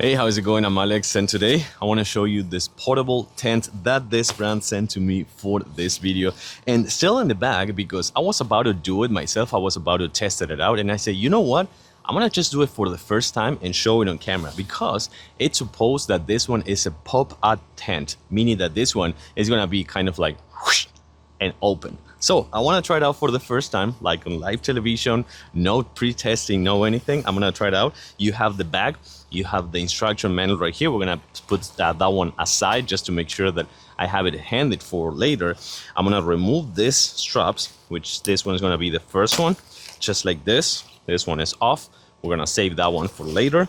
Hey, how's it going? I'm Alex, and today I want to show you this portable tent that this brand sent to me for this video. And still in the bag because I was about to do it myself. I was about to test it out, and I said, you know what? I'm gonna just do it for the first time and show it on camera because it's supposed that this one is a pop-up tent, meaning that this one is gonna be kind of like whoosh and open. So I want to try it out for the first time, like on live television, no pre-testing, no anything. I'm gonna try it out. You have the bag, you have the instruction manual right here. We're gonna put that one aside just to make sure that I have it handy for later. I'm gonna remove this straps, which this one is gonna be the first one, just like this. This one is off. We're gonna save that one for later.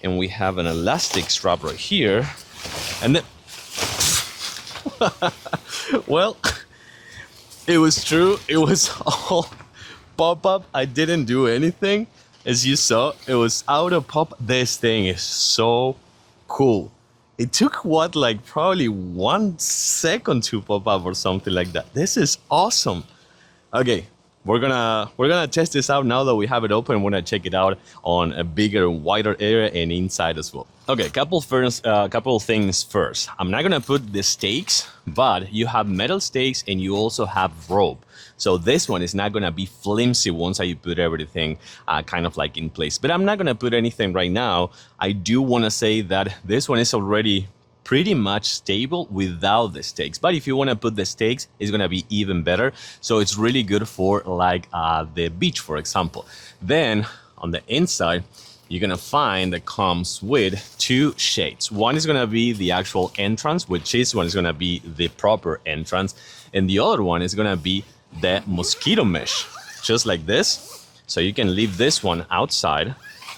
And we have an elastic strap right here. And then, well, it was true. It was all pop-up. I didn't do anything. As you saw, it was out of pop. This thing is so cool. It took what, like probably 1 second to pop up or something like that. This is awesome. Okay, we're gonna test this out now that we have it open. We're gonna check it out on a bigger, wider area and inside as well. Okay, couple things first. I'm not gonna put the stakes, but you have metal stakes and you also have rope. So this one is not gonna be flimsy once I put everything kind of like in place. But I'm not gonna put anything right now. I do wanna say that this one is already pretty much stable without the stakes, but if you want to put the stakes, it's going to be even better. So it's really good for like the beach, for example. Then on the inside, you're going to find that comes with 2 shades. One is going to be the actual entrance, which this one is going to be the proper entrance, and the other one is going to be the mosquito mesh, just like this. So you can leave this one outside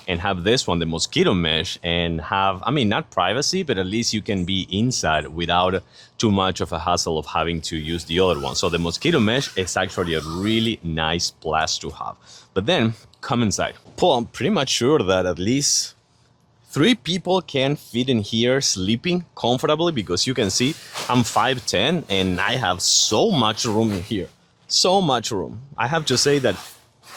and have this one, the mosquito mesh, and have, I mean, not privacy, but at least you can be inside without too much of a hassle of having to use the other one. So the mosquito mesh is actually a really nice plus to have. But then come inside. Well, I'm pretty much sure that at least 3 people can fit in here sleeping comfortably because you can see I'm 5'10" and I have so much room in here. So much room. I have to say that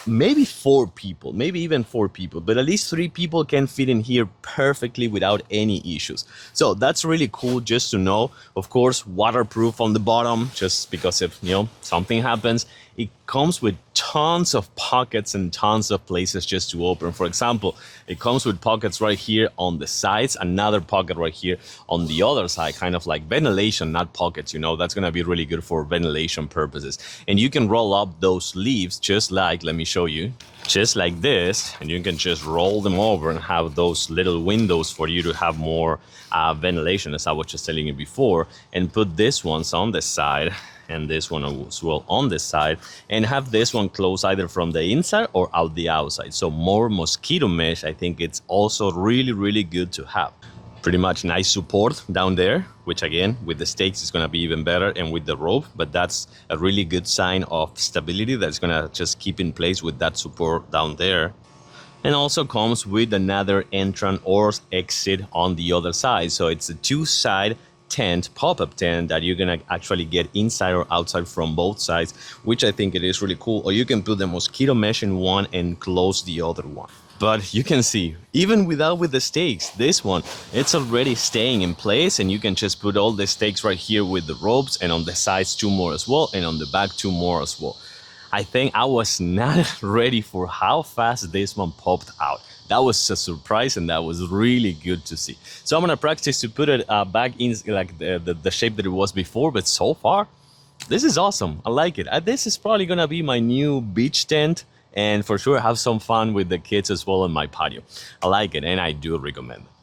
maybe 4 people, maybe even 4 people, but at least 3 people can fit in here perfectly without any issues. So that's really cool just to know. Of course, waterproof on the bottom, just because if, you know, something happens. It comes with tons of pockets and tons of places just to open. For example, it comes with pockets right here on the sides, another pocket right here on the other side, kind of like ventilation, not pockets, you know, that's gonna be really good for ventilation purposes. And you can roll up those leaves just like, let me show you, just like this, and you can just roll them over and have those little windows for you to have more ventilation, as I was just telling you before, and put this ones on the side and this one as well on this side, and have this one closed either from the inside or out the outside. So more mosquito mesh, I think it's also really good to have. Pretty much nice support down there, which again with the stakes is going to be even better, and with the rope, but that's a really good sign of stability that's going to just keep in place with that support down there. And also comes with another entrance or exit on the other side. So it's a 2-side tent, pop-up tent, that you're gonna actually get inside or outside from both sides, which I think it is really cool. Or you can put the mosquito mesh in one and close the other one. But you can see, even with the stakes, this one, it's already staying in place, and you can just put all the stakes right here with the ropes, and on the sides 2 more as well, and on the back 2 more as well. I think I was not ready for how fast this one popped out. That was a surprise, and that was really good to see. So I'm gonna practice to put it back in like the shape that it was before, but so far, this is awesome. I like it. This is probably gonna be my new beach tent, and for sure have some fun with the kids as well in my patio. I like it, and I do recommend it.